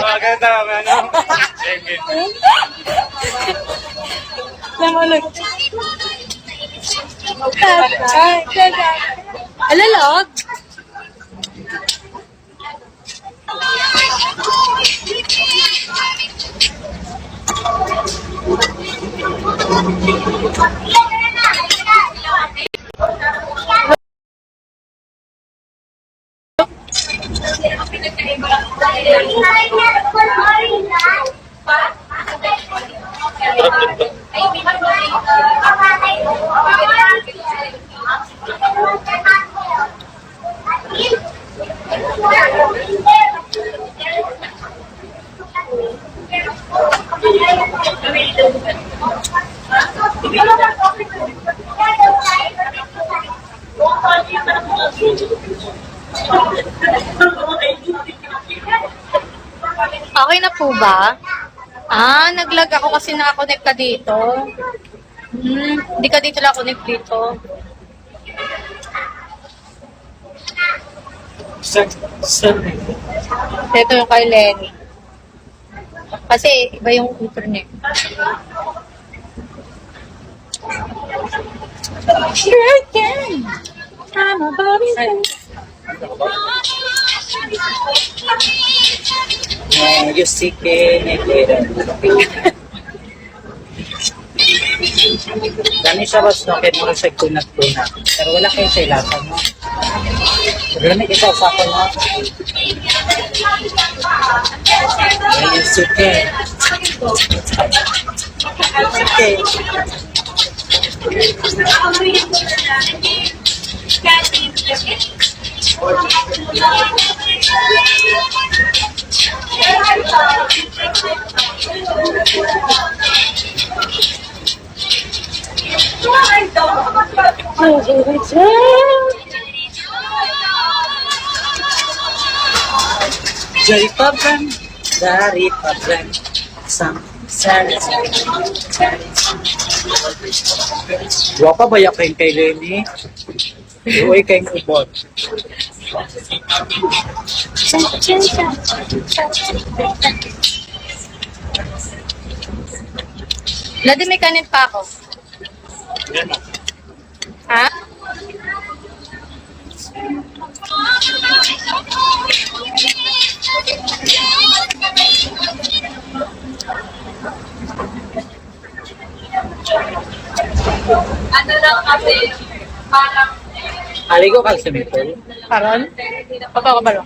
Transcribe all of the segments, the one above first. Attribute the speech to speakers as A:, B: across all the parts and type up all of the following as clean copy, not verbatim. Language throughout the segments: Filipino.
A: Maganda ano?
B: Namulog. Alalog? Okay na po ba? Nag-lag ako kasi nakakonect ka dito. Hindi ka dito lang connect dito. Ito yung kay Lenny. Kasi iba yung internet. Sure I can. I'm a Bobby.
A: You seek it. Dami siya bas no, kaya mura siya kunat-kunat. Pero wala kayo sa ilasan mo. Dami kita sa ako no. You seek it. Okay. Dari problem, Wa pa ba yakin kay Lenny? Uy, kay ubot.
B: Ladi, may kanin pa ako. Ha?
C: Ano lang kasi, parang
A: Aligo ka sa Mipol?
B: Paron? Papa ko balo.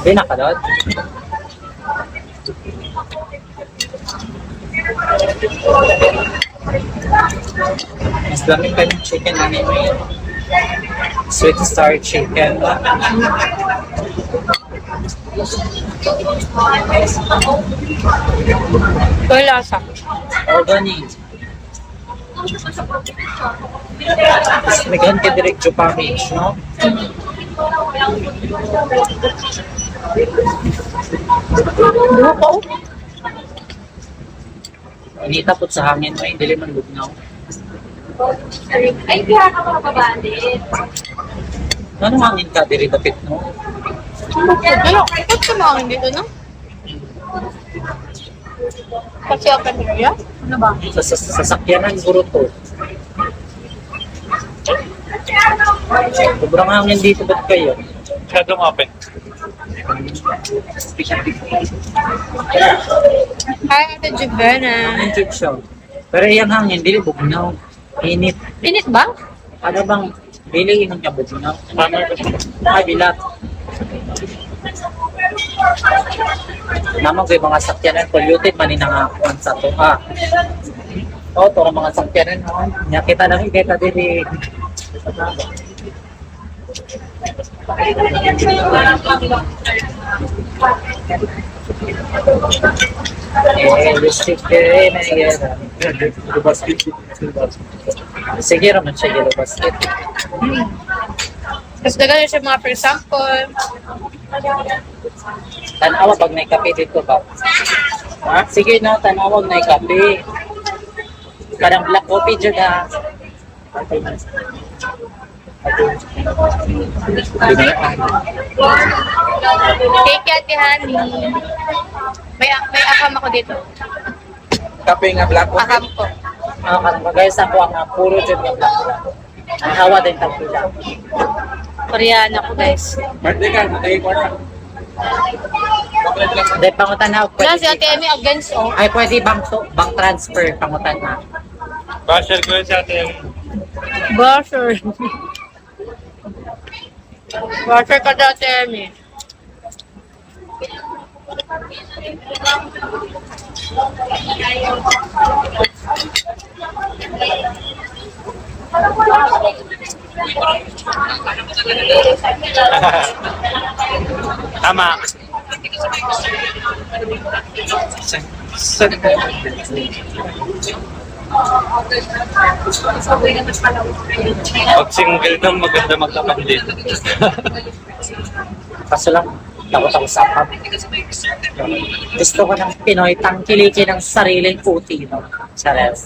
A: Hindi nakalot? Mas dami pa yung chicken na nito yun. Sweet star chicken.
B: Ito yung lasa.
A: Organic. Megan ka direct yung package, no?
B: Buko.
A: Initapot sa hangin mo, hindi man lugnaw.
C: ay, kaya ka mababali.
A: Ano hangin ka diri dapit, no?
B: Ano? Ikot ka mga dito, no? Kasi ako kanina. Ano ba?
A: Sa sasakyanan siguro to. Sobrang hangin dito, ba't kayo?
D: Masyadong open.
B: Hi, Ate Juvena.
A: Ang check siya. Pero yung hangin, dili bugnaw. Init.
B: Init ba?
A: Ano bang, dili inong niya bugnaw?
D: Summer kasi.
A: Ay, bilat. Namang yung mga sakyanan, polluted man inangakuan sa to. Oo, ito ang mga sakyanan. Nya kita lang, kita dili. Listik din na yan. Sige naman siya yellow basket.
B: Tapos gano'n siya mga for example.
A: Tanawa pag may kape dito ba? Sige no, tanawag na ikape. Parang black coffee dyan na.
B: Cake Ate Honey. May akam ako dito.
D: Kape nga black coffee.
B: Akam ko.
A: Guys, ako ang puro dyan yung black coffee. Ang hawa din tapila.
B: Koreana ko guys.
D: Birthday ka, birthday ko na.
A: Dahil pangutan na,
B: Wala si
A: pwede,
B: Ate Emmy against oh.
A: ay pwede bang transfer, pangutan na.
D: Basher ko yun sa atin.
B: Basher. Basher ka daw Ate Emmy.
D: Tama. Pag single ka, maganda magkapandit.
A: Kaso lang, takot ako sa pub. Gusto ko ng Pinoy, tangkilikin ng sariling puti, no? Chares.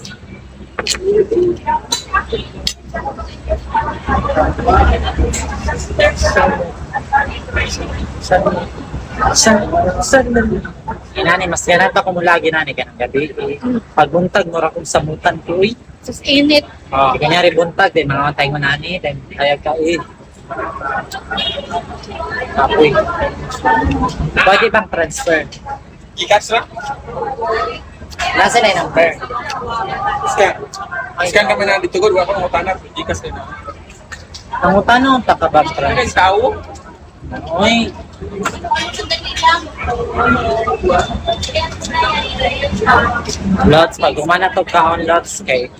A: Inani, mas ganap ako mula ginani ka ng gabi. Pagbuntag, mura kong samutan ko, uy.
B: Sus init.
A: Oh, kanyari buntag, din mga tayo mo nani, then kaya ka, uy. Apoy. Pwede bang transfer?
D: Ikas na?
A: Nasa na yung number?
D: Scan. Scan kami na dito ko, wala ko matanap. Ikas na.
A: Ang tanong, takabang
D: Ano
A: transfer?
D: yung tao?
A: Uy, lots, pag umana to ka on lots kay,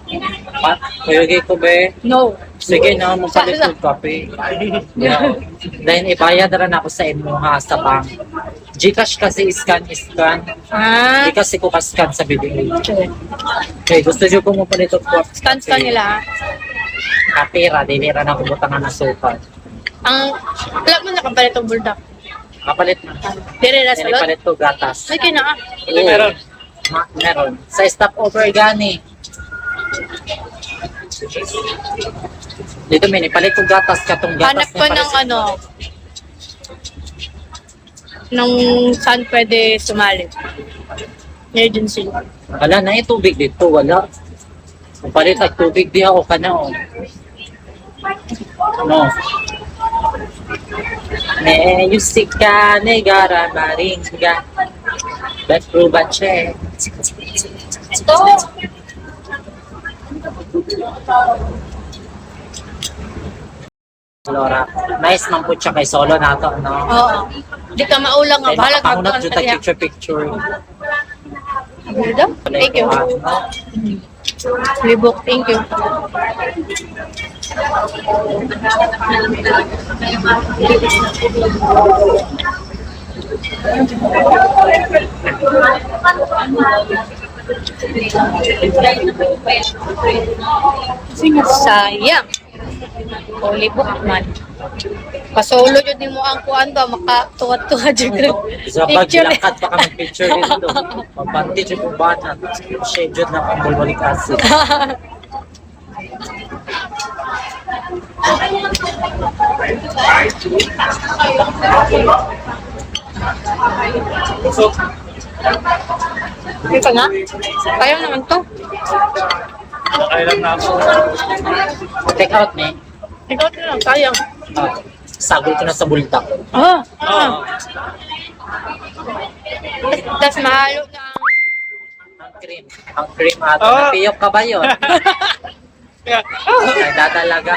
A: kuyugay ko be,
B: No.
A: sige na, magpalit ko kape. Yeah. Then ibayad rin ako sa imo nga sa bank. Gcash kasi scan.
B: Ah.
A: Di kasi ko ka-scan sa video. Okay, gusto nyo kung mapalit ko.
B: Scan nila.
A: Kapira, dilira na kumutangan na sukat.
B: Ang alam mo nakapalit ang buldak.
A: Kapalit na.
B: Dire na salot.
A: Palit ko gatas.
B: Ay kina ka.
A: Oo.
D: Meron.
A: Meron. Sa stopover gani. Dito may palit ko gatas katong gatas.
B: Hanap ko ng ano. Nung saan pwede sumali. Emergency.
A: Wala na yung tubig dito, wala. Kung palit ang tubig di ako ka na oh. No. Music ka, negara, maringga. Let's prove a check. Laura, nice man po siya kay solo nato, no?
B: Oo. Di ka maulang nga. Bahala ka.
A: Pangunat dito picture.
B: Thank you. Libok, thank you. Sayang. O libok man. Pasolo yun mo ang kuan ba makatuwa-tuwa dyan.
A: Isa pa, gilakad pa kami picture dito. Pagpanti siya po bata. Scheduled na pang bulbalik acid.
B: Ito nga. Kaya naman to.
D: Kailan na ako.
A: Take out ni.
B: Ikaw na lang, sayang.
A: Sagol ko na sa bultak.
B: Oh,
D: Oo.
B: Tapos mahalo na ang...
A: Ang cream. Ang cream ato.
D: Oh.
A: Napiyok ka ba yun?
D: Kaya,
A: Nagdadalaga.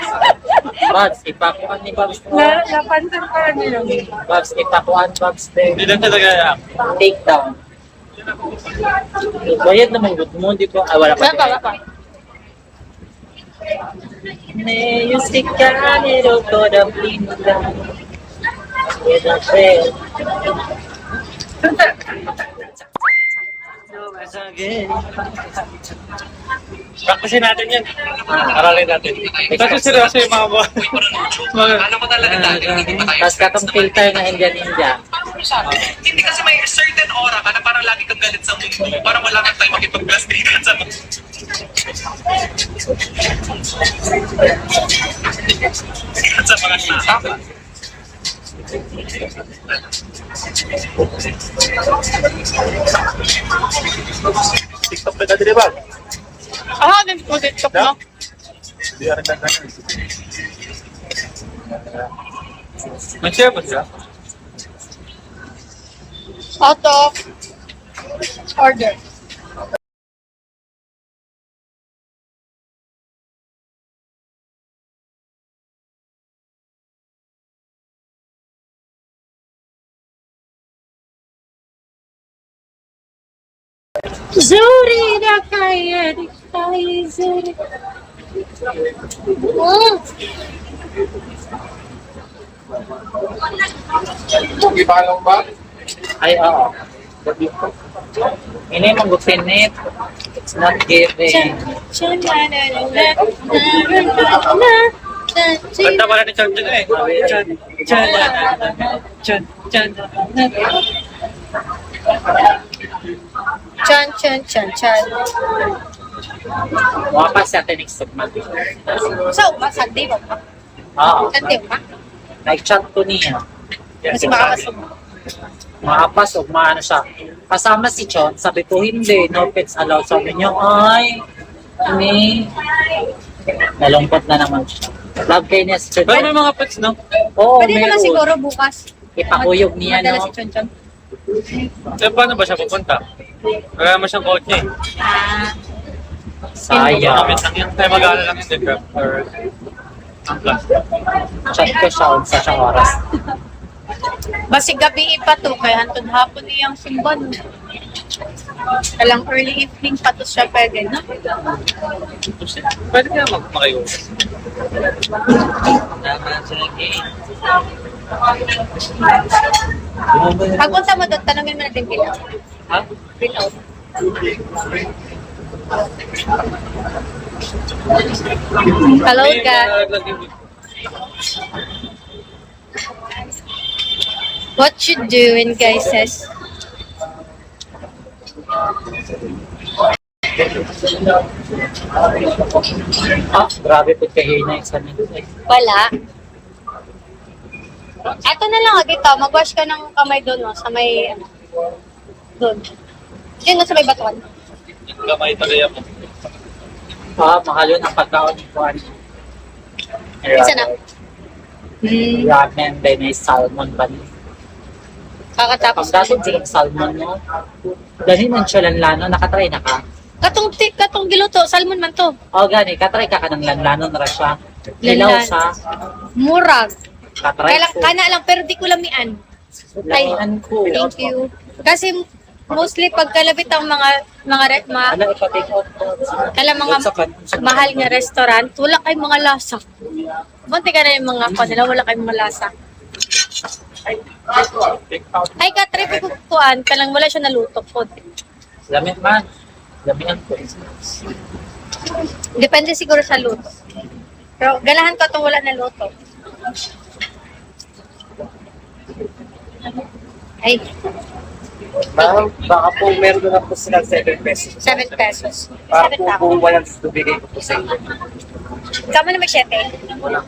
A: Babs, ipakuan ni Babs.
B: Napansin ko rin nila.
A: Babs, ipakuan Babs.
D: hindi na talaga.
A: Take down. Bayad naman good mo, di ba? Ay, wala pa.
B: Wala pa.
A: Music ka, nero ko na blinda. With a friend.
D: Practicein natin yan. Aralin natin. Kasi seryoso yung mga mga...
A: Tapos katong filter na Indian.
E: Hindi kasi may certain aura ka na parang lagi kang galit sa mundo. Parang wala kang tayo makipag-plastikan sa mundo. Sa mga tao.
D: TikTok na dati, di ba?
B: Ah, din ko TikTok no?
D: Hindi ka rin nagkakaroon. Mag-share ba siya?
B: Out of order. Zuri na kaya di kaya zuri.
D: Iba lang ba?
A: Ay, oo. Ini manggutinit. It's not giving.
D: Kanta pala ni Chong Chong eh.
B: Chan chan chan chan.
A: Mga pa sa atin nagsugman.
B: So, masandi mo pa?
A: Oo.
B: Sandi mo pa?
A: Nag-chat ko niya.
B: Kasi makakasog mo.
A: Maapas o maano siya. Kasama si Chon, sabi ko hindi, no pets allowed. Sabi niya, ay, ni, nalungkot na naman siya. Love kayo niya si Chon.
D: Pero may mga pets, no?
A: Oo,
B: Pwede naman
A: meron.
B: siguro bukas.
A: Ipakuyog niya,
B: Madala
A: no?
B: si Chon Chon.
D: Eh, paano ba siya pupunta? Wala naman siyang kotse eh.
B: Ah,
A: Sayang.
D: Kapit lang yun. Tayo mag-aaral lang yun, di ba? Or... ang class.
A: Chat ko siya sa siyang oras.
B: basi gabi pa to, kaya hantod hapon niyang simban. Talang early evening pa to siya pwede, no?
D: Pwede kaya makayo.
B: Pagpunta mo doon, tanongin mo natin bill out.
A: Ha?
B: Bill out. Hello, God. What you doing, guys? Says,
A: Ah, grabe po kayo na isa nito.
B: wala. Eto na lang, dito. Mag-wash ka ng kamay doon, no? Sa may, ano, doon. Yun, no, sa may batuan.
D: Gamay talaga mo.
A: Ah, mahal yun ang pagkaon ni Juan.
B: Isa na.
A: Ramen, then may salmon ba niya?
B: Kakatapos
A: Pag dato yung salmon mo, dahil man siya lanlano, nakatry na ka.
B: Katong giluto, salmon man to.
A: O gani, katry ka ng lanlano na siya. Hilaw
B: Lanlan.
A: siya,
B: Murag.
A: katry
B: Kailan,
A: ko.
B: kana lang, pero di ko lamian.
A: Lamian ko.
B: Thank you. Kasi mostly pagkalabit ang mga
A: Ano, ipatik out ko.
B: kala mga mahal nga restaurant, wala kayong mga lasa. Bunti ka na yung mga kanila, wala kayong mga lasa. Ay, ka-trip ko kuan, kalang wala siya naluto po.
A: Lamit man. Lamian ko.
B: Depende siguro sa luto. Pero ganahan ko itong wala na luto. Ay,
A: Baka po meron na po sila 7 pesos.
B: 7 pesos.
A: Para
B: 7
A: po
B: tao.
A: kung walang bibigay ko po sa inyo.
B: Kamo na mag-7.
A: Wala.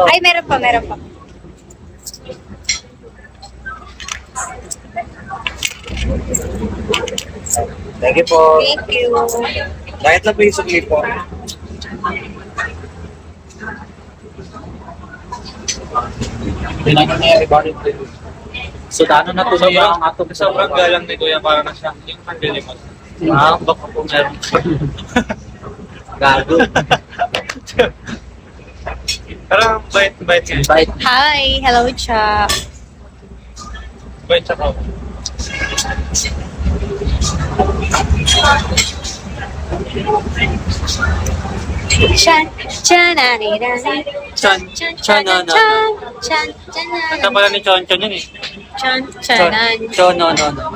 B: Ay, meron pa, meron pa.
A: Thank you po.
B: Thank you.
A: Kahit lang po yung sugli po. Pinagin niya yung ibang ito. So, dano na po niya ang atong
D: Sobrang galang ni Kuya para na siya. Yung pandilimot.
A: Ah, baka po meron. Gago.
D: Parang bait siya.
A: Bait.
B: Hi, hello, Cha.
D: Bait siya po.
B: Chan, chananirani.
D: Chan,
B: Chan,
D: chan,
B: chan,
D: no, no.
B: chan, chan,
D: Kanta pala ni Chon Chon yun eh.
B: chan, chanan.
D: Chon, no, no, no.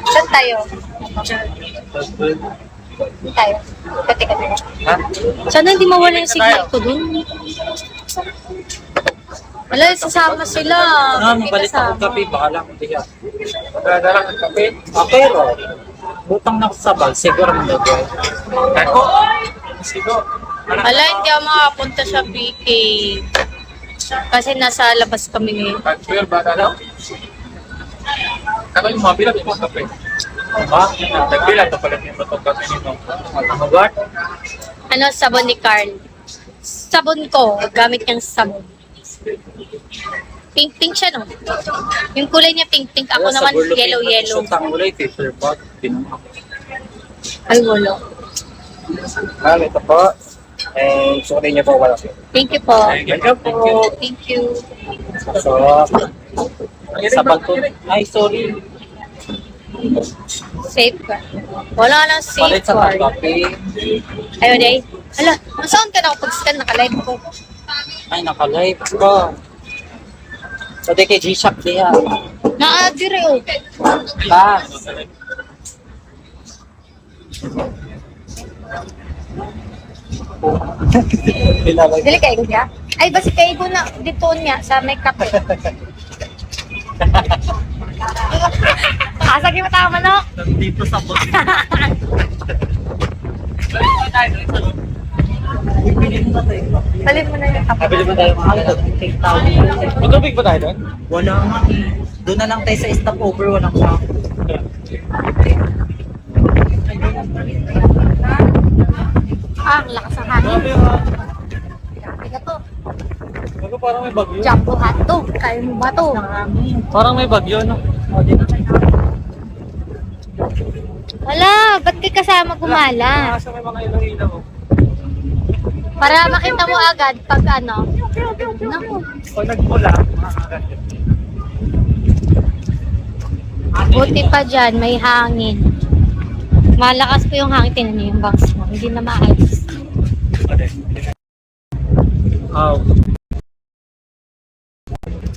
B: Saan tayo? Tayo. Kati ka na.
A: Ha?
B: Sana hindi mawala yung signal ko dun. Wala, sasama sila.
A: Mabalik ako kape, baka lang hindi yan.
D: Dala ng kape.
A: Pero, butang na sa bag, siguro magagawin.
D: Ako. Sigo.
B: Wala, hindi ako makapunta sa PK. Kasi nasa labas kami ngayon.
D: Pag-12 ba na? Ano yung mga bilang yung kape?
A: Diba?
D: Nagbilang to pala yung matong kape nito.
A: Ano ba?
B: Ano, sabon ni Carl. Sabon ko, gamit niyang sabon. Pink-pink siya, no? Yung kulay niya pink-pink. Ako naman yellow-yellow.
A: Ang kulay, paper bag. Pinuha ko.
B: Ay, wala.
D: Ma'am, ito po. Sorry niyo po wala.
B: Thank you po.
A: Welcome po.
B: Thank you.
A: So, sa bag ko. Ay, sorry.
B: Safeguard. Wala nang
A: Palit sa bag
B: safeguard.
A: kape.
B: Ayun, day. Hala, saan ka na ako pag-scan? Nakalive ko.
A: Ay, naka-live ka. So, di kay G-Shock diya.
B: Na-adire, oh.
A: Ba?
B: Dili kayo niya? Ay, basi kayo na dito niya sa may kape. Asagi mo tama, no?
A: Dito sa bag.
B: Balin mo na yung kape.
A: Kabili ba tayo mga take towel?
D: Magkabig ba tayo doon?
A: Wala nga eh. Doon na lang tayo sa stopover, walang pa.
B: Ah, ang lakas ng hangin. Grabe ka to.
D: Ano parang may bagyo?
B: Jumbo hotdog. Kaya mo ba to?
D: Parang may bagyo, no?
B: Wala, ba't ka kasama gumala?
D: Nasa may mga ilaw-ilaw.
B: Para makita mo agad pag ano. Naku.
D: Pag nagmula, makakagat.
B: Buti pa dyan, may hangin. Malakas po yung hangin. Tinan niyo yung box mo. Hindi na maayos.
A: Oh.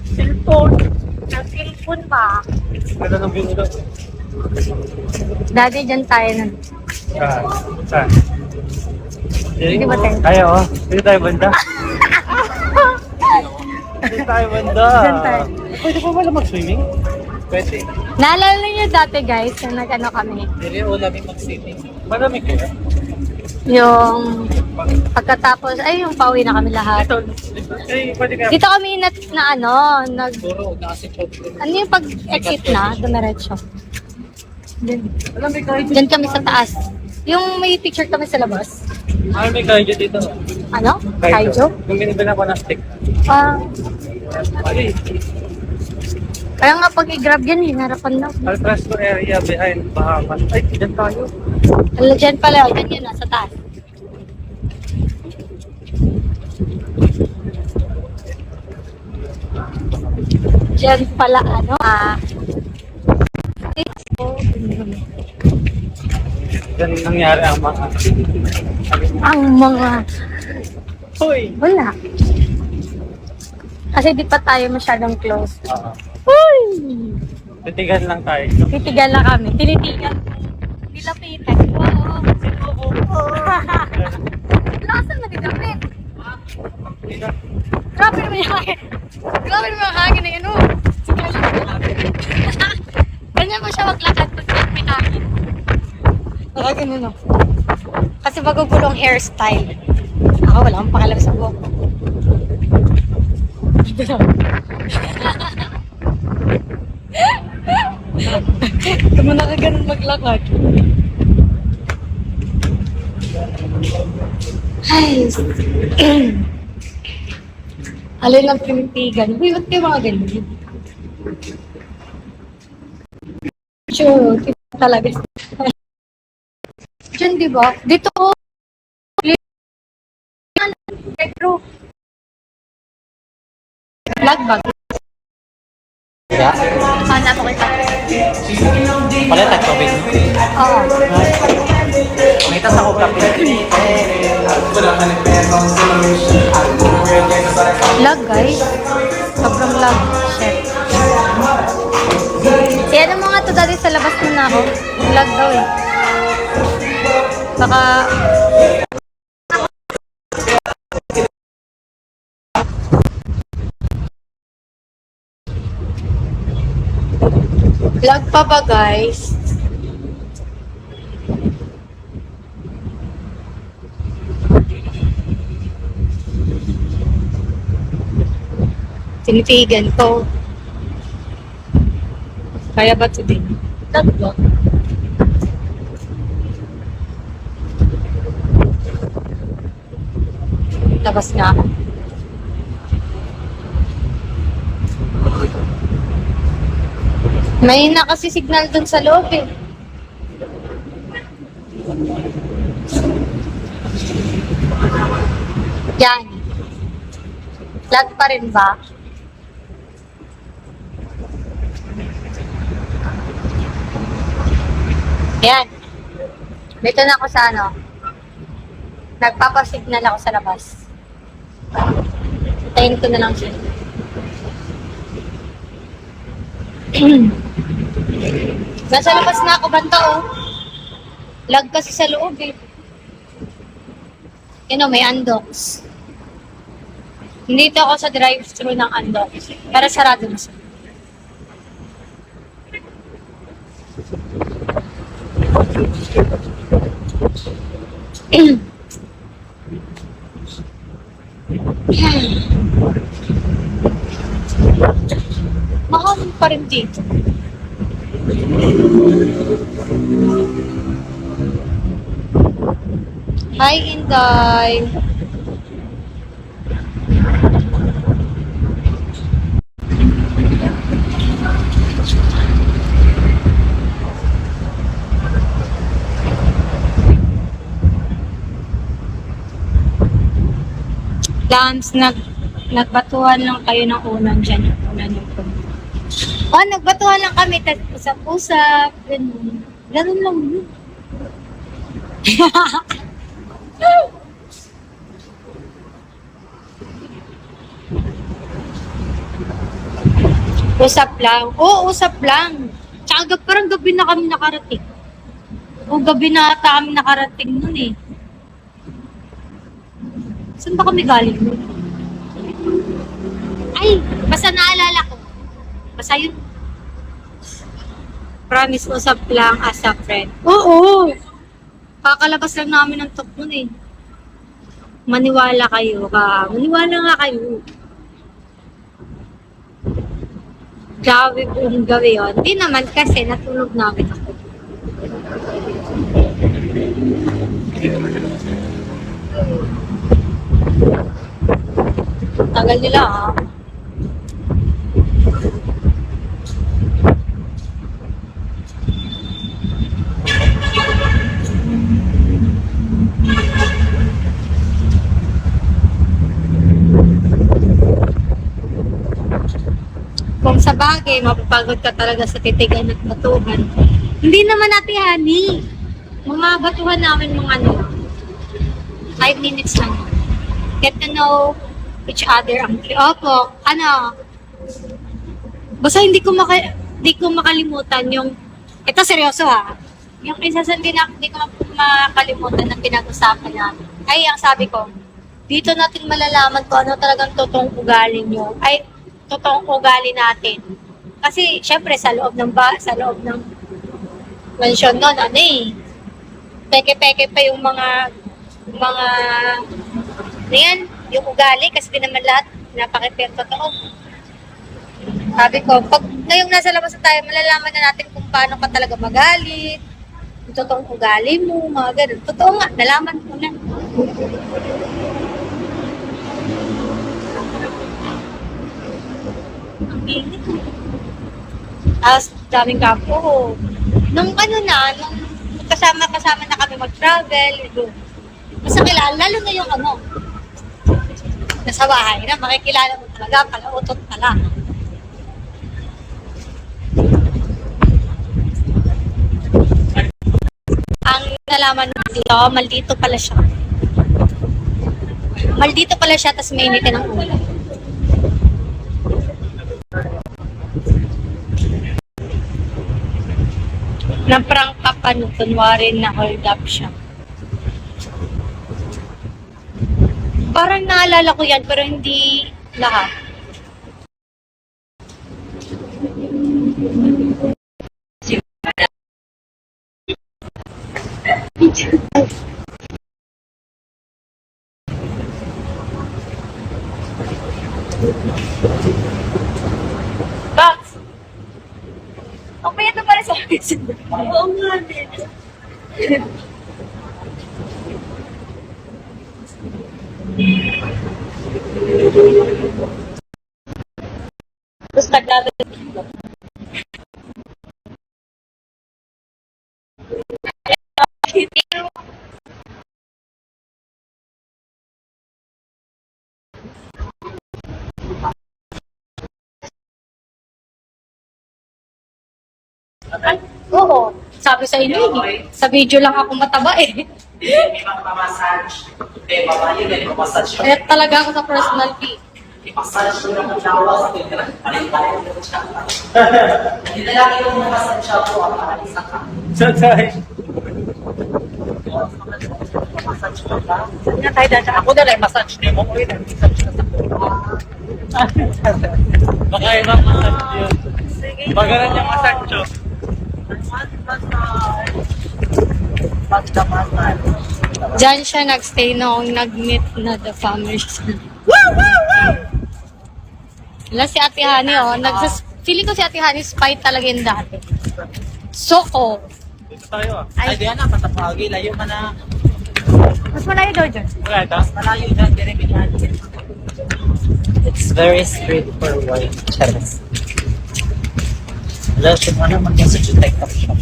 B: Cellphone. Ang cellphone pa.
D: Ganda ng view nito.
B: Dati dyan tayo nun.
D: Saan?
B: Hindi ba tayo?
D: Tayo, oh. Dito tayo banda. Dito tayo banda.
B: Dyan tayo.
D: Pwede pa pala mag-swimming? Pwede.
B: Naalala niyo dati guys, yung nag-ano kami.
A: Dili o labi mag-swimming.
D: Malamig kaya?
B: Yung pagkatapos, ay yung pauwi na kami lahat.
D: Ito, pwede kaya?
B: Dito kami na ano,
A: Siguro, nasa problem.
B: ano yung pag-exit na, dumiretso.
D: Malamig kayo
B: Diyan kami sa taas. Yung may picture kami sa labas.
D: Malamig kayo dito.
B: Ano? Kaijo?
D: Yung binibila ko na stick.
B: Ah,
D: Mali.
B: kaya nga pag i-grab yan, hinarapan na.
D: Alfresco area behind Bahamas. Ay, dyan tayo.
B: Ala, dyan pala, dyan yun, nasa taas. Dyan pala, ano,
D: Dyan nangyari ang mga...
B: ang mga,
D: Hoy!
B: wala. Kasi di pa tayo masyadong close.
D: Oo.
B: Uy!
D: Titigan lang tayo.
B: Titigan lang kami. Tinitigan. Nilapitan. Oo. Lakas na nagagapit. Grabe naman yung hangin. Grabe naman yung hangin na yun. Oh. Sige lang. Ganyan mo siya maglakad pag may hangin. Nakagano no. Kasi magugulong hairstyle. Ako wala akong pakialam sa buhok. Ito mo na ka ganun maglakad. Ay. Alin lang pinitigan. Uy, ba't kayo mga ganun? Sure, tipo talaga. Diyan, di ba? Dito. Petro. Vlog ba?
A: Yeah.
B: Sana ako kita.
A: Pala, tag-COVID.
B: Oo.
A: May tas ako kape.
B: Vlog, guys. Sobrang vlog. Shit. Eh, ano mga to dati sa labas na ako? Vlog daw eh. Baka Vlog pa ba, guys? Tinitigan ko. Kaya ba ito din? Tatlo. Labas nga ako. May na kasi signal dun sa loob eh. Yan. Lag pa rin ba? Yan. Dito na ako sa ano. Nagpapasignal ako sa labas. Tayin ko na lang siya. Nasa labas na ako, banta oh. Lag kasi sa loob eh. Yun o, may Andox. Nandito ako sa drive-thru ng Andox. Pero sarado na siya. Mahal pa rin dito. Hi, Inday. Lams, nagbatuhan lang kayo ng unan dyan. Yung unan yung puno. Oh, nagbatuhan lang kami. Tapos usap-usap. Ganun. Ganun lang yun. Usap lang. Oo, usap lang. Tsaka parang gabi na kami nakarating. O gabi na ata kami nakarating nun eh. Saan ba kami galing nun? Ay, basta naalala ko. Basta yun. Promise, usap lang as a friend. Oo! Kakalabas lang namin ng talk nun eh. Maniwala kayo ka. Maniwala nga kayo. Gawi buong gawi yun. Hindi naman kasi natulog namin ako. Tagal nila ah. Kung sa bagay, mapapagod ka talaga sa titigan at batuhan. Hindi naman natin hani. Mga batuhan namin mga 5 minutes lang. Get to know each other. Opo, basta hindi ko makalimutan yung, ito seryoso ha, yung isa sa hindi ko makalimutan na pinag-usapan namin. Ay, ang sabi ko, dito natin malalaman kung ano talagang totoong ugali nyo. Ay, totoong ugali natin. Kasi, syempre, sa loob ng mansyon nun, peke-peke pa yung mga yan, yung ugali, kasi di naman lahat napakipir totoo. Sabi ko, pag ngayong nasa labas na tayo, malalaman na natin kung paano ka talaga magalit, yung totoong ugali mo, mga ganun. Totoo nga, nalaman ko na. Ang init. Tapos, daming kapo. Nung kasama na kami mag-travel, basta kilala, lalo na yung nasa bahay na, makikilala mo talaga, palautot pala. Ang nalaman dito, maldito pala siya. Maldito pala siya, tas may initin ng ulo. Naprang kunwari na hold up siya. Parang naalala ko yan, pero hindi lahat. Box! Ang payat na pala sa akin. Oo nga din. Gusto natin. Oo. Sabi sa inyo, sa video lang ako mataba eh.
A: May massage. Babae din, massage.
B: Kaya talaga ako sa personal fee.
A: I-massage ko lang ang lawas. Nilalaki ko mga massage siya po. Isa ka. Massage ko lang.
B: Nga tayo dada.
A: Ako na lang, massage niyo mo. Uy, massage ka sa po.
D: Baka ibang massage yun. Pagaran yung massage yun.
B: Diyan siya nagstay noong nag-meet na the family. Wala si Ate Hani, oh. Feeling ko si Ate Hani, spy talaga yung dati. Soko.
D: Dito tayo ah.
A: Ay, diyan na, patapagi. Layo man na.
B: Mas malayo daw dyan.
D: Wala ito?
A: Malayo dyan, dire minyan. It's very straightforward. Charas. Alam ko na mag-message yung TikTok shop.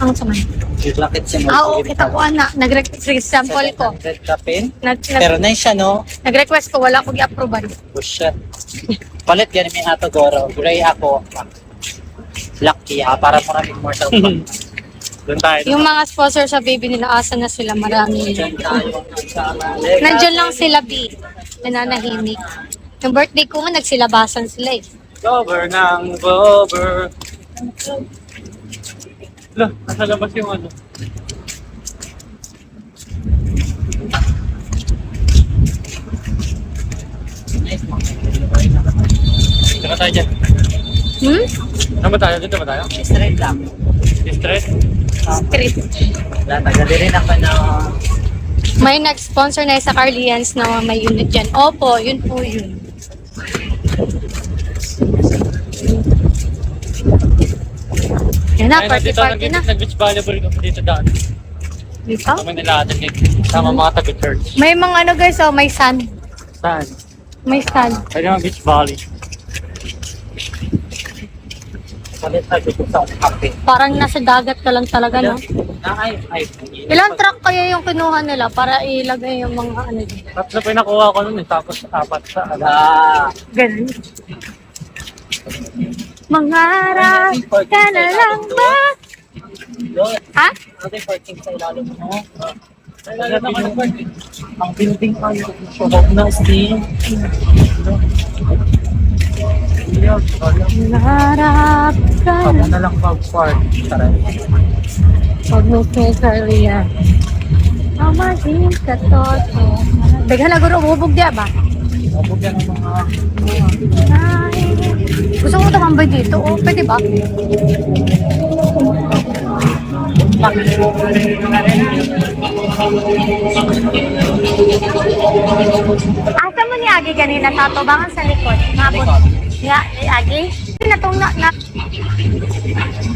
B: Ang saman.
A: Yung lakit si mo.
B: Oo, kita ko anak. Nag-sample ko.
A: 700 ka pin. Pero na siya, no?
B: Nag-request ko, wala akong i-approve.
A: Oh, shit. Palit yan, may ato goro. Gray ako. Lucky, para maraming Mortal Kombat.
D: Doon tayo.
B: Yung mga sponsor sa baby nila, asa na sila, marami.
A: Diyan tayo.
B: Nandiyan lang sila, B. Nananahimik. Yung birthday ko nga, nagsilabasan sila eh.
D: Cover ng cover. Lah, nasa labas yung ano. Dito ba tayo dyan? Saan ba tayo? Dito ba tayo?
A: Straight lang.
D: Stress?
B: Street.
A: Tagali rin ako na
B: May nag-sponsor na sa Carlians na may unit dyan. Opo, yun po yun. Yan na, party-party na.
D: Nag-beach volleyball kami dito daan.
B: Dito?
D: Kami nila atin sama mga taga-church.
B: May mga ano guys, oh, may sand.
D: Saan?
B: May sand.
D: Pwede mga beach volley.
A: palit na dito sa kape.
B: Parang nasa dagat ka lang talaga, no?
A: Ay.
B: Ilang truck kaya yung kinuha nila para ilagay yung mga ano dito?
D: Tatlo pa yung nakuha ko nun eh, tapos apat sa
B: Ganun. Mangarap ka na lang ba?
A: Doon.
B: Ha?
A: Ano yung parking sa ilalim mo? Ang building ay shubog na steam.
B: Mangarap ka
A: Ako
B: na.
A: na lang pag-park. Tara.
B: Pag mo yan. Amagin ka toto. Daghan na guro, bubog diya ba?
A: Shubog yan ang mga...
B: Ay, gusto ko tumambay dito. Oh, pwede ba? Asa mo ni Agi ganina sa tubangan sa likod? Mabot. Ya, Agi? Natong na.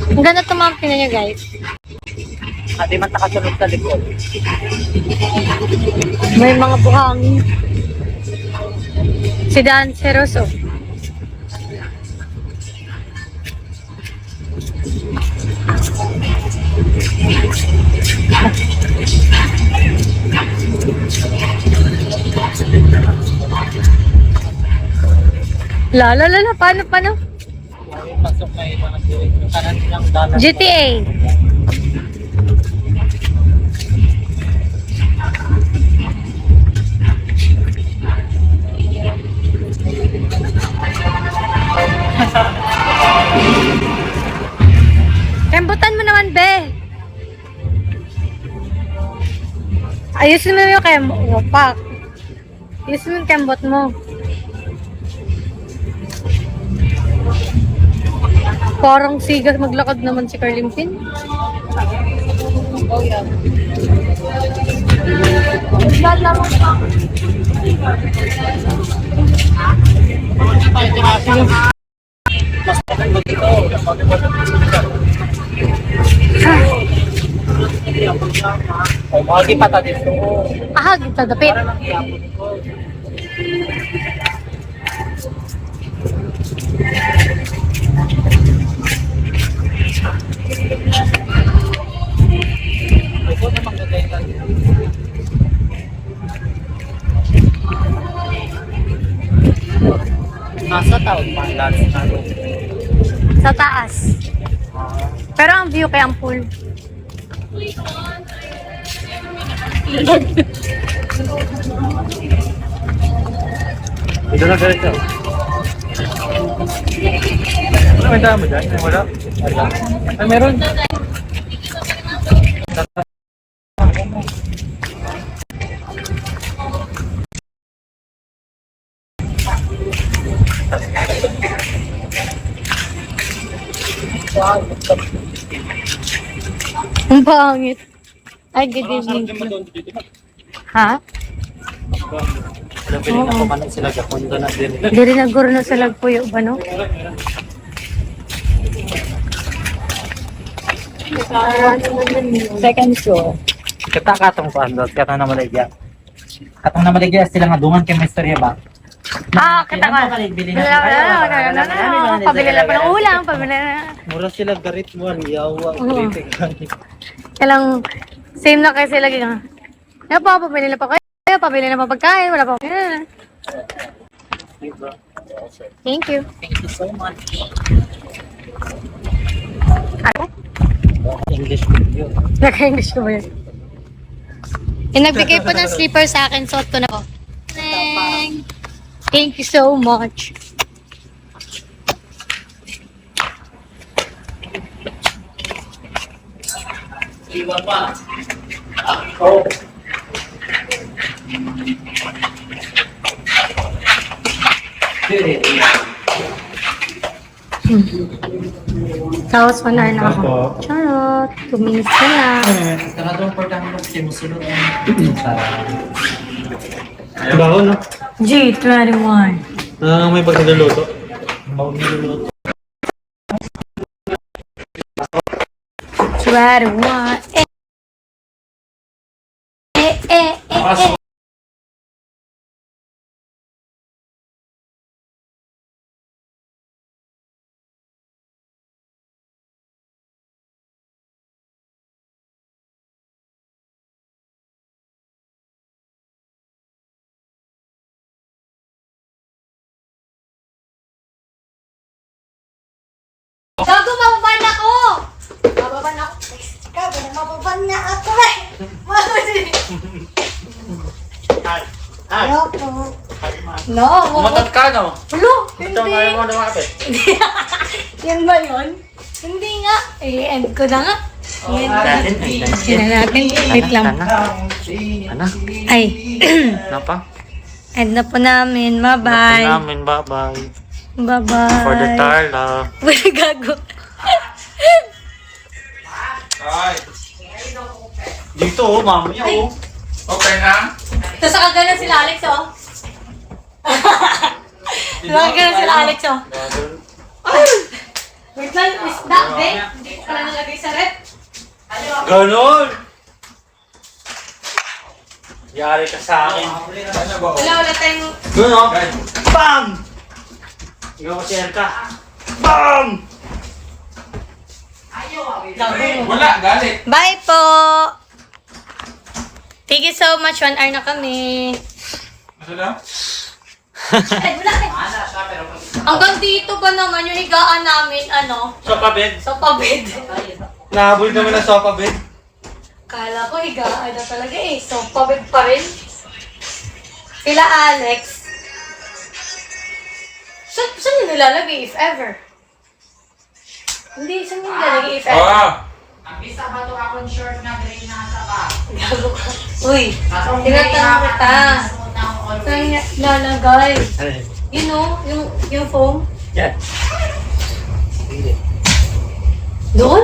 B: Ang ganda tumampi na niya, guys.
A: Ate man nakasunod sa likod.
B: May mga buhangin. Si Dan Ceroso. La, paano?
A: Ay, pasok na yung mga yung kanan ng dalan.
B: GTA. Kembutan mo naman, be. Ayusin mo yung kembot. Ayusin mo yung kembot mo. Parang sigas maglakad naman si Carlimpin.
A: O, magi pa ta dito.
B: Ah, kita dapit.
A: Para lang iapon ko. Ito namang gagawin. Nasa taon pa ang lalo tayo.
B: Sa taas. Pero ang view kaya ang pool.
A: Ito na ganito. Ano may dami dyan? Wala? Wala. Ay, meron.
B: Ang pangit. Ay, good evening. Ha?
A: Alam, piling na kumanan sila kapundo na din.
B: Diri naguro na sa lagpuyo ba, no?
A: Second show. Kita katong pandot, katong na maligya. Katong na maligya sila nga dungan kay Mr. ba?
B: Ah, kita ka.
A: Bili
B: Pabili na pa ng ulam, pabili na.
A: Mura sila garit mo, yawa,
B: Oo.
A: kritik.
B: Kailang, same na kasi lagi nga. Kaya pa, pabili na pa kayo, pabili na pa pagkain, wala pa. Thank you.
A: Thank you so much.
B: Ano?
A: English video.
B: Naka-English ko ba yun? Yung nagbigay po ng slipper sa akin, suot ko na po. Thank you so much.
A: Iwan pa. Oh.
B: Tapos 1 hour na ako. Charot. 2 minutes na lang.
A: Taradong po kami kung sinusunod.
D: Baho, no?
B: G21.
D: May pagkagaloto.
A: Mauniluluto.
B: 21. Eh. Gago, mababan ako! Mababan ako. Gago, mababan na ako eh. Ayoko. No,
A: Umatat ka, no?
B: Hulo,
A: Ito nga
B: hindi.
A: mo lumapit.
B: Yan ba yun? Hindi nga. I-end ko na nga. I-end natin. Wait lang.
A: Ano?
B: Ay.
A: Ano pa?
B: End na po namin. Bye-bye.
A: Namin, bye-bye.
B: Bye-bye.
A: For the Tarla.
B: Wala gago.
D: Ay,
A: Dito, oh, mamaya, oh.
D: okay na?
B: Ito sa kagana sila Alex, oh. Sa kagana sila Alex, oh. Wait lang, isda, be. Hindi ko pala nalagay sa rep.
A: Ganon! Yari ka sa akin.
B: Wala tayong...
A: Doon, oh. Bam! Ikaw ko share ka. Bam!
D: Wala, galit.
B: Bye po! Thank you so much. 1 hour na kami.
D: Ano na?
B: Ay, wala eh. Hanggang dito ba naman yung higaan namin, ano?
A: Sofa bed.
B: Sa pabed.
A: Nahabol kami ng sofa bed.
B: Kala ko higaan na talaga eh. So, pabed pa rin. Sila Alex. Saan nyo nilalagay if ever? Hindi, saan nyo nilalagay if ever?
D: Ah!
B: Gago ka. Uy, tinatanong kita. Saan niya nilalagay? You know, yung foam?
A: Yan. Hindi.
B: Doon?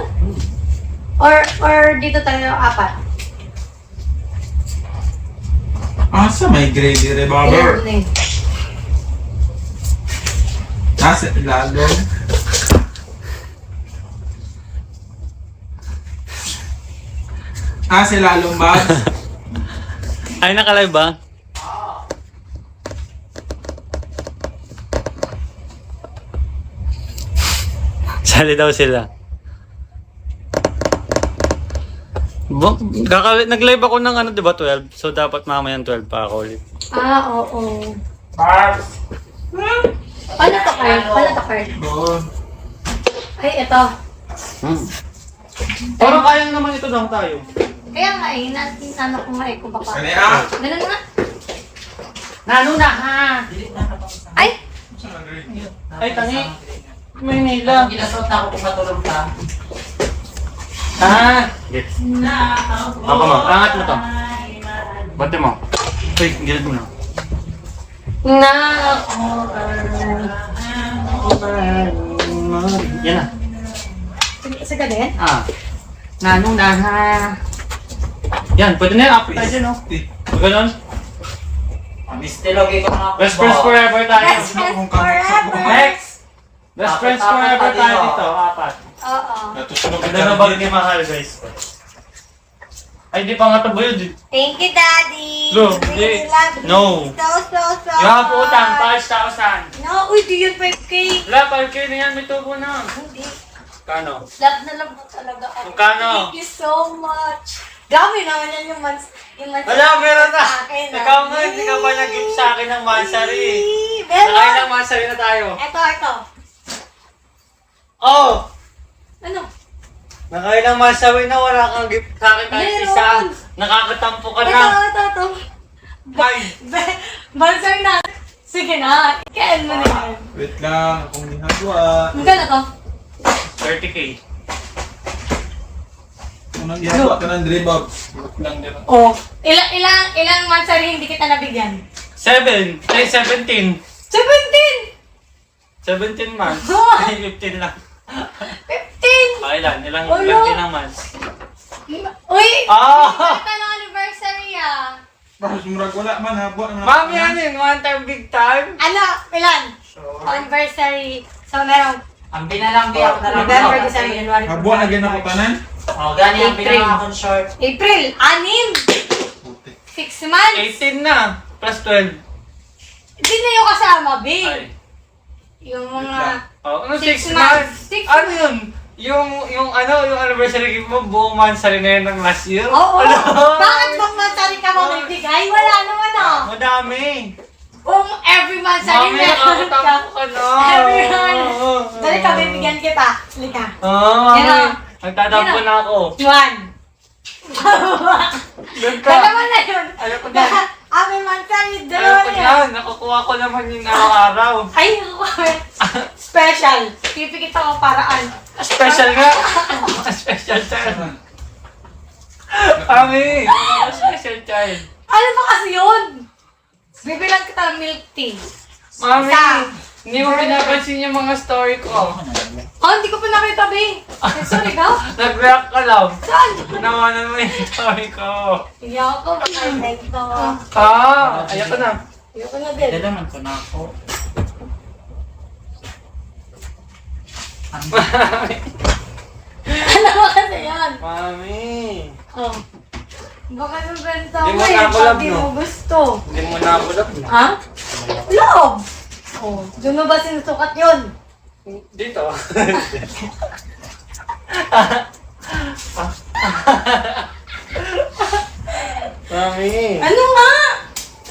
B: Or dito tayo apat?
D: Asa may gravy
B: Ilan
D: revolver?
B: na yun?
D: Nasa ilalim. Sa ilalong ba?
F: Ay, nakalive ba? Sali daw sila. Nag-live ako ng ano, di ba, 12? So, dapat mamayang 12 pa ako ulit.
B: Oo. Paano to, Carl? Paano to, Carl?
D: Doon.
B: Ay, ito.
F: Parang kayang naman ito lang tayo.
B: Kaya nga eh, ano ko nga eh, kung baka.
D: Kani ah.
B: Ganun nga.
A: Nano na ha!
B: Ay!
F: Ay, tangi. May nila.
A: Ginasot na ako kung matulog ka.
F: Ah! Yes. Ako mo, angat mo to. Bante mo. Uy, gilid mo na. Yan na.
B: Isa ka din?
A: Nano na ha!
F: Yan, pwede na yung appetizer, no? Pag ganun.
A: Mistilogi ko na ako.
F: Best friends forever tayo.
B: Best friends forever!
F: Next! Best friends
A: Apat
F: forever
A: tayo
F: tayo
A: dito.
F: dito. Apat.
B: Oo.
D: Natusunog
F: Ganda na bag ni Mahal, guys. Ay, di pa nga tabo yun.
B: Thank you, Daddy!
F: Bro,
B: Really
F: di-
B: love you.
F: no.
B: So
F: Yung mga utang, 5,000.
B: No, uy, di yun 5K.
F: Wala, 5K na yan. May tubo na.
B: Hindi.
F: Kano?
B: Love na love mo talaga ako.
F: Magkano?
B: Thank you so much. Grabe naman yan yung months.
F: Wala, meron na.
B: Sa akin,
F: Ikaw nga, hindi ka ba nag-gift sa akin ng mansari?
B: Meron.
F: Nakain ng mansari na tayo.
B: Ito.
F: Oh!
B: Ano?
F: Nakain ng mansari na wala kang gift sa akin kahit
B: Meron.
F: isa. Nakakatampo ka na.
B: Ito.
F: Bye!
B: Bansar na. Sige na. Ikain mo na yan.
D: Wait lang, akong ginagawa.
B: Magkano to?
F: 30K.
D: Unang ginagawa ka ng dribab. Wait lang din.
B: Oh. Ilang mansari hindi kita nabigyan?
F: 7. Ay, 17.
B: 17!
F: 17 months.
B: Oh.
F: Ay, 15 lang.
B: 15!
F: Okay lang. Ilang
B: Ulo.
F: 15 months.
B: Uy!
F: Ah!
B: Ito ng anniversary ah.
D: Bakit murag wala man ha? Buwan naman.
F: Mami, ano yun? One time, big time?
B: Ano? Ilan? Anniversary. So, merong
A: Ang binalang biyak na lang
B: November,
A: ako.
B: December, January,
D: Habuan na
B: February,
D: ginakutanan?
A: Oh, gani ang
B: April.
A: binalang akong short.
B: April, 6. 6 months.
F: 18 na. Plus 12.
B: Hindi na yung kasama, B.
F: Ay.
B: Yung mga...
F: Oh, ano
B: 6
F: 6
B: months?
F: months?
B: 6
F: Ano yun? Yung anniversary gift mo, buong months rin na yun ng last year?
B: Oo.
F: Ano?
B: Bakit bang mansari ka mo bibigay? Wala naman ah.
F: Madami.
B: Every mansari
F: Mami,
B: meron ka.
F: nakakatampo ka na.
B: Every month. Dali ka, bibigyan kita. Halika.
F: Oo,
B: Yan o.
F: nagtatampo
B: Yan o.
F: na ako.
B: 1.
F: Doon ka.
B: Dalawa na yun.
F: Ayaw ko na.
B: May mansari,
F: Ayaw
B: dalawa
F: ko
B: na yun.
F: na. Nakukuha ko naman yung araw-araw.
B: Ay, special. Pipikit ako paraan.
F: Special nga. Special child. Mami, special child.
B: Ano ba kasi yun? Bibilang kita ng milk tea.
F: Mami,
B: Isa.
F: hindi mo pinapansin yung mga story ko.
B: Oh, hindi ko pa nakita, be. Sorry ka?
F: Nag-react ka lang.
B: Saan?
F: Nawanan mo yung story ko.
B: Iyak ko, baka ito.
F: Ayaw ko na.
B: Iyak ko na din.
A: Dalaman ko na ako.
B: Ano ba kasi yan?
F: Mami,
B: Oh. Baka nabenta
F: Di
B: mo
F: mo
B: eh,
F: nakulab,
B: pag di
F: no?
B: mo gusto.
F: hindi mo nabulap na.
B: Ha? Love! Oh, doon mo ba sinusukat yun?
F: Dito. Mami.
B: Ano nga?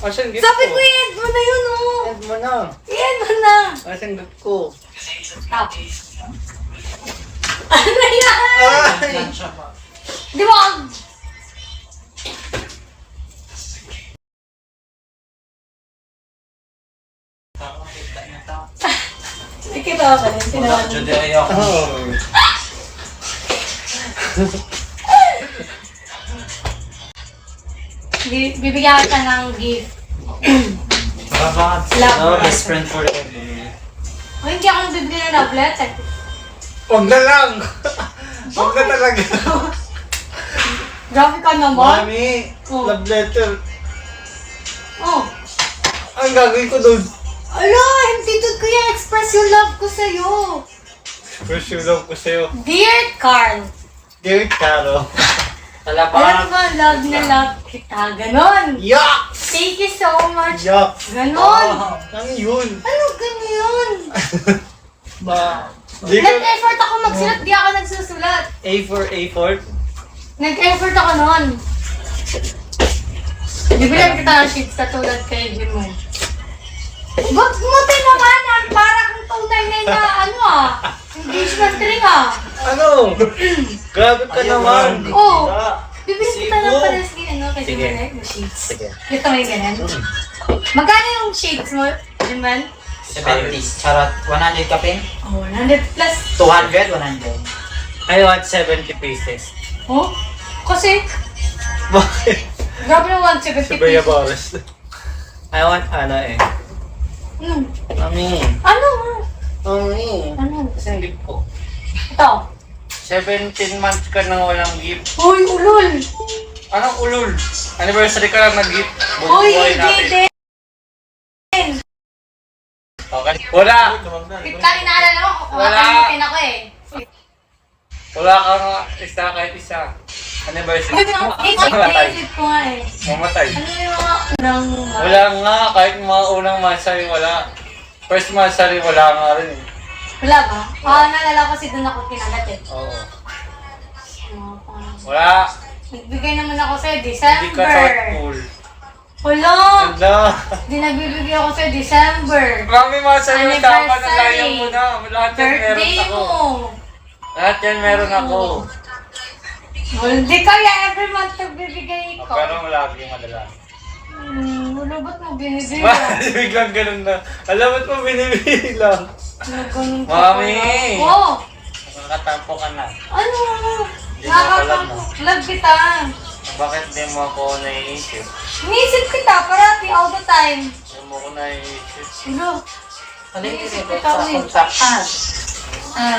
F: Asan gift
B: Sabi
F: ko?
B: ko i-end mo na yun, oh.
F: End mo na.
B: I-end mo na.
F: Asan gift ko?
B: Stop. Ano yan?
F: Ay!
B: Di mo ang... Nakikita ko pa rin, sinawan.
A: Judy, ayaw ko.
B: Bibigyan ka ng gift.
A: Salamat.
B: Love
A: No,
B: letter.
A: best friend forever.
B: O, hindi ako nabibigyan ng love letter.
F: Huwag na lang!
G: Huwag na talaga.
B: Grabe ka naman.
G: Mami,
B: Oh.
G: love letter.
B: Oh.
G: Ang gagawin ko doon.
B: Ala, hindi doon ko i-express yung love ko sa'yo.
G: First yung love ko sa'yo.
B: Dear Carl.
G: Dear Caro.
A: Tala
B: Alam
A: pa.
B: mo, love na love kita. Ganon.
G: Yuck!
B: Thank you so much.
G: Yuck!
B: Ganon.
G: Ano yun?
B: Ano ganyan?
A: Ba?
G: Di ko...
B: Nag-effort ako magsulat, di ako nagsusulat.
G: A4.
B: Nag-effort ako noon. Bibilan kita ng sheets katulad kay Jim mo. Ba't mo tinawanan? Para kang tunay na ano engagement ring
G: Ano? Grabe ka naman.
B: Oo.
G: Ah,
B: Bibilan kita ng pares kay kay
A: Sige.
B: Jim ng sheets.
A: Sige.
B: Ito may ganun. Magkano yung sheets mo, Jim?
A: 70. Charot. 100 ka pin?
B: Oh, 100 plus.
A: 200? 100.
G: I want 70 pieces.
B: Oh? Kasi,
G: Bakit?
B: grabe na 170
G: Si Bea
B: pesos.
G: Boris. I want ano eh.
B: Hmm.
G: Mami.
B: Ano?
G: Mami.
B: Ano?
G: Kasi hindi po.
B: Ito.
G: 17 months ka nang walang gift.
B: Uy, ulol.
G: Anong ulul? Anniversary ka lang nag-gift.
B: Uy,
G: Buhay
B: hindi din.
G: Okay. Wala!
B: Kita inaalala mo,
G: Wala.
B: kumakalimutin ako eh.
G: Wala kang isa kahit isa. Anniversary.
B: Isip ko nga eh.
G: Mamatay.
B: Ano yung mga unang...
G: Wala nga, kahit mga unang mansari wala. First mansari wala nga rin eh.
B: Wala ba? Naalala ko kasi doon ako kinagat eh.
G: Oo.
B: Ah,
G: Wala.
B: Nagbigay naman ako sa'yo,
G: Hindi ka
B: December.
G: thoughtful.
B: Wala!
G: Ganda.
B: Hindi nagbibigay ako sa'yo, December.
G: Mami, mansari yung dapat ang
B: Anniversary.
G: layang mo na. Lahat yan meron
B: Birthday
G: ako.
B: mo.
G: Lahat yan meron ako.
B: Hindi kaya every month nagbibigay ko.
G: Pero lagi madalas.
B: Wala ba't mo binibigay?
G: Bakit biglang ganun na? Alam ba't mo binibilang?
B: Ganun ka
G: Mami!
B: pala. Oo.
G: Nakakatampo ka na.
B: Ano?
G: Hindi mo ako love, no?
B: Love kita.
G: Bakit di mo ako naiisip?
B: Iniisip kita parati all the time.
G: Di mo ako naiisip.
B: Ano?
A: Iniisip kita sa kontrakan.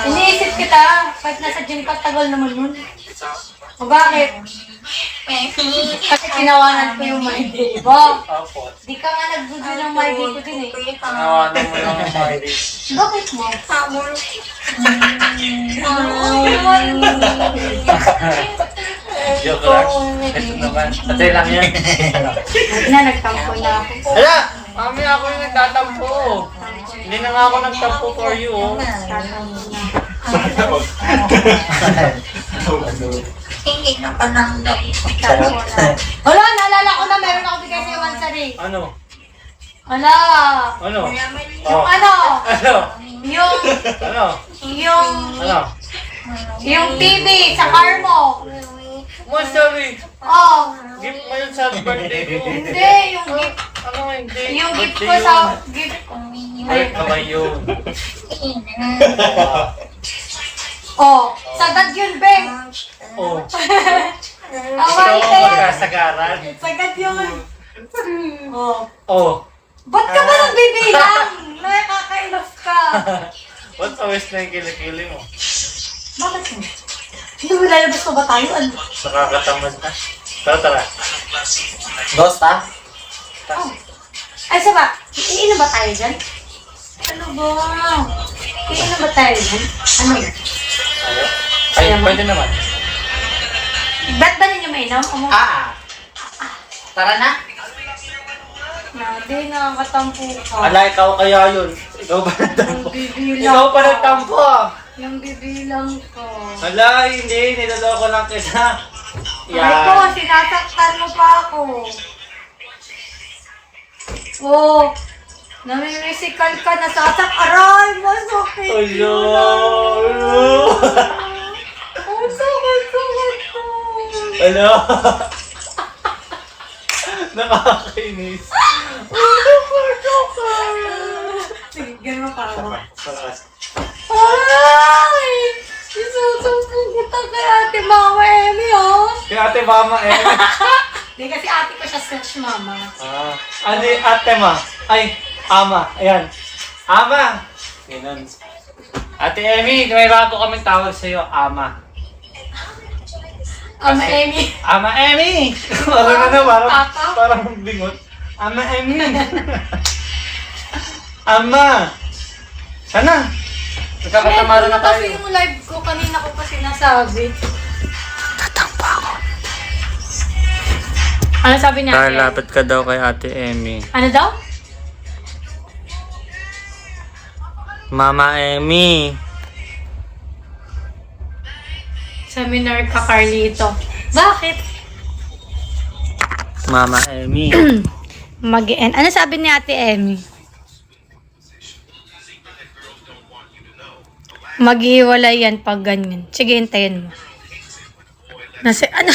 B: Iniisip kita. Pag nasa gym ka, tagal naman nun. O bakit? Kasi tinawanan ko yung my day, ba?
G: Opo.
B: Di ka nga nagbudo ng my day ko din eh.
G: Nawanan mo lang ang Mari.
B: Bakit mo?
G: Joke lang. Ito naman. Patay lang yan.
B: Huwag na, nagtampo na ako.
G: Hala! Mami, ako yung nagtatampo. Hindi na nga ako nagtampo for you. Oh.
C: Hindi na pa nang
B: Wala, naalala ko na meron ako bigay sa'yo mansari.
G: Ano?
B: Wala.
G: Ano?
B: Yung ano?
G: Ano?
B: Yung,
G: Ano?
B: yung,
G: Ano?
B: yung TV sa car mo.
G: Masari!
B: Oh,
G: Gift mo yun sa birthday ko.
B: hindi, yung gift.
G: Ano hindi?
B: Yung gift
G: Birthday
B: ko sa,
G: yun.
B: gift.
G: Ay, naman yun.
B: Oh, sagad yun, Beng.
G: Oh.
B: Away
G: Gusto
B: ka
G: mo
B: yan.
G: magkasagaran?
B: Sagad yun. Oh.
G: Oh.
B: Ba't ka ba nang bibilang? Nakakailos ka.
G: Ba't awes na yung kilikili mo?
B: Bakit mo? Hindi mo lalabas pa ba tayo? Ano?
G: Nakakatamad na. Tara.
A: Ghost ah?
B: Oh. Ay, saba, iinom ba tayo dyan? Ano ba? Iinom ba tayo dyan? Ano?
G: Ay, pwede naman.
B: Ba't ba ninyo mainom?
A: Tara na.
B: Hindi, nakakatampo ka.
G: Ala, ikaw kaya yun. Ikaw ba nagtampo?
B: Yung bibilang
G: Ikaw pa
B: ka.
G: nagtampo ah.
B: Yung bibilang ko.
G: Ala, hindi. Niloloko lang kita.
B: Ay ko, sinasaktan mo pa ako. Oh, namimisical ka, nasasak. Aray, masakit.
G: Ala.
B: Ang sakit ko.
G: Ala. Nakakainis.
B: Sige, gano'n pa ako.
G: Salamat.
B: Ay! Isusumbong kita kay Ate Mama Emmy, oh.
G: Kaya ate mama eh.
B: Hindi kasi ate ko siya slash mama.
G: Ate ma. Ay, ama. Ayan. Ama. Ganun. Ate Emmy, may bago kaming tawag sa'yo, ama.
B: Ama Amy.
F: Ama Emmy! parang
B: Papa?
F: parang bingot. Ama Emmy! Ama! Sana! Nagkakatamaran na
B: Kasi
F: tayo.
B: yung live ko, kanina ko pa sinasabi. Tatampa ako. Ano sabi niya?
F: Kaya lapit ka daw kay Ate Emmy.
B: Ano daw?
F: Mama Emmy!
B: Seminar ka, Carlito. Bakit?
F: Mama Emmy!
B: Mag-end. Ano sabi ni Ate Emmy? Maghiwalay yan pag ganyan. Sige, hintayin mo. Nasa, ano?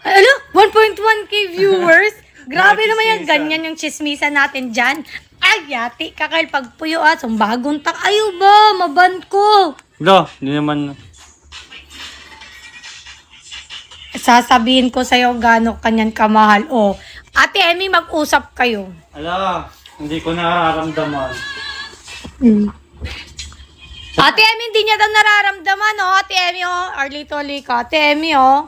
B: Ano? 1.1k viewers? Grabe naman yan. Ganyan yung chismisa natin dyan. Ay, yati ka Kyle. Pagpuyo sumbagong tak. Ayaw ba? Maban ko.
F: Do, hindi naman.
B: Sasabihin ko sa'yo gano'n kanyan kamahal. O, Ate Emmy, mag-usap kayo.
F: Ala, hindi ko nararamdaman.
B: Ate Emmy, hindi niya daw nararamdaman, oh. Ate Emmy, oh. Arlito, Lika. Ate Emmy, oh.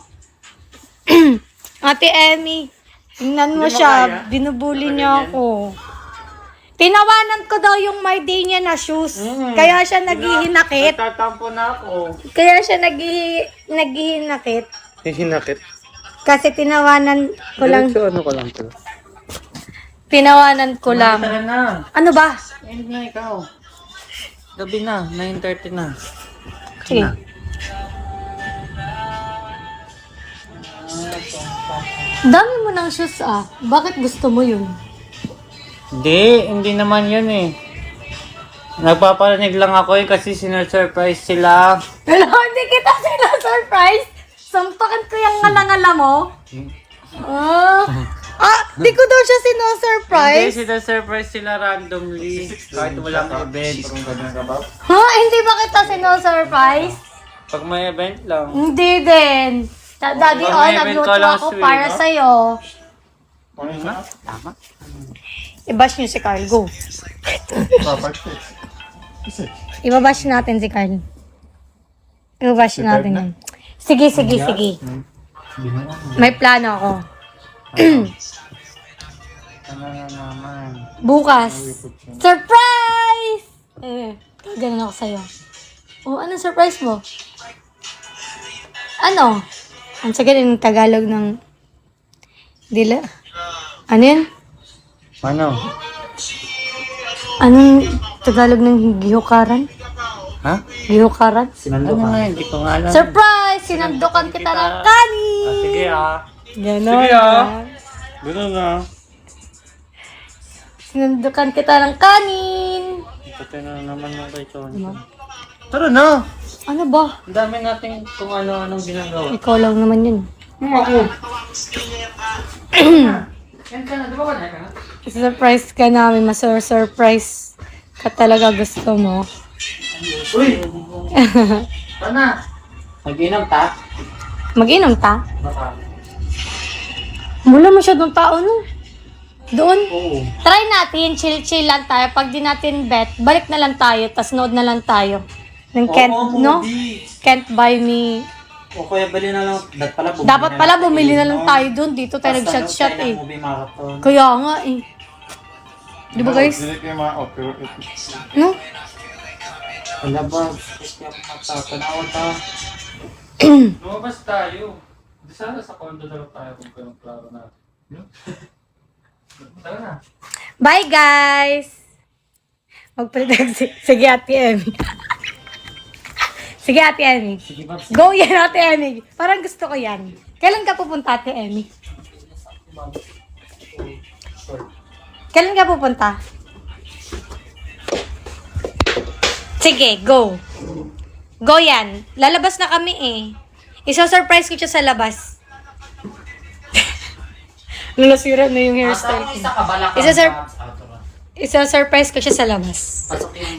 B: Ate Emmy, tingnan mo
F: Hindi mo
B: siya.
F: kaya?
B: Binubuli niya ako. Tinawanan ko daw yung my day niya na shoes. Kaya siya naghihinakit.
F: Nagtatampo na ako.
B: Kaya siya naghihinakit.
F: Hinakit.
B: Kasi tinawanan ko lang.
F: Ano ko lang to?
B: Tinawanan ko lang.
F: Tara na.
B: Ano ba?
F: End na ikaw. Gabi na, 9:30 na.
B: Sige. Dami mo ng shoes Bakit gusto mo yun?
F: Hindi naman yun eh. Nagpaparinig lang ako kasi sinasurprise sila.
B: Hello, hindi kita sina-surprise. Sampakan ko yung ngala-ngala mo. Di ko daw siya
F: Hindi,
B: sino-surprise.
F: sinasurprise sila randomly. Kahit walang event.
B: Hindi ba kita sino-surprise?
F: Pag may event lang.
B: Hindi din. Daddy,
F: Pag may event
B: nagluto
F: ka lang,
B: ako
F: sweet,
B: para
F: no?
B: sa'yo.
F: Tama.
B: I-bash niyo si Carl. Go. I-bash natin si Carl. I-bash natin yun. Sige. May plano ako.
F: Ano na naman.
B: Bukas. Surprise! Ganun ako sa'yo. Anong surprise mo? Ano? Ang sagot yung Tagalog ng... Dila? Ano yun?
F: Ano?
B: Anong Tagalog ng gihukaran?
F: Ha?
B: Gihukaran?
F: Ano nga, hindi ko nga alam.
B: Surprise! Sinandukan kita ng kanin!
F: Sige
B: Ganon.
F: Sige, Ganun na.
B: Sinandukan kita ng kanin!
F: Ito na naman mo kay Chonny. Tara na!
B: Ano ba?
F: Ang dami natin kung ano-anong ginagawa.
B: Ikaw lang naman yun.
F: Ako! Yan ka na, di ba wala ka na?
B: Surprise ka namin. Surprise ka talaga gusto mo.
F: Uy! Tana! Mag-inom ta?
B: Mag-inom ta?
F: Baka.
B: Mula masyadong tao no? Doon?
F: Oo.
B: Try natin, chill lang tayo. Pag di natin bet, balik na lang tayo, tas nood na lang tayo. Ng Can't buy me.
F: O kaya bali na lang.
B: Dapat pala bumili na lang tayo doon. Dito tayo nag-shot eh. Kaya nga eh. Di ba guys? No?
F: Wala ba? Kaya matatanaw ta. Lumabas tayo. Di sana sa condo na lang tayo kung kayong klaro natin. Tara na.
B: Bye guys! Mag-predict sige Ate Emmy. Sige Ate Emmy. Go yan Ate Emmy. Parang gusto ko yan. Kailan ka pupunta Ate Emmy? Kailan ka pupunta? Sige, go. Go yan. Lalabas na kami eh. Isa-surprise ko siya sa labas. Lulasira na yung hairstyle ko. Isa-surprise ko siya sa labas.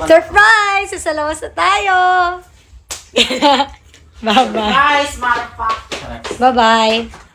B: Surprise! Sa labas na tayo! Bye-bye.
A: Guys, motherfucker.
B: Bye-bye.